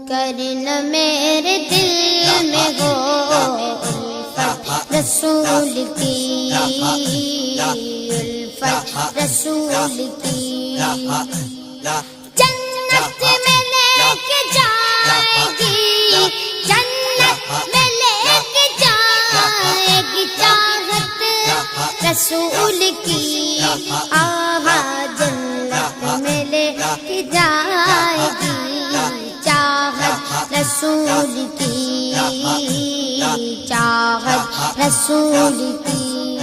کرنا میرے دل میں ہو الفت رسول کی، الفت رسول کی، جنت میں لے کے جائے گی، جنت میں لے کے جائے گی چاہت رسول کی، آہا جنت میں لے کے جائے گی چاہت رسول کی، چاہت رسول کی۔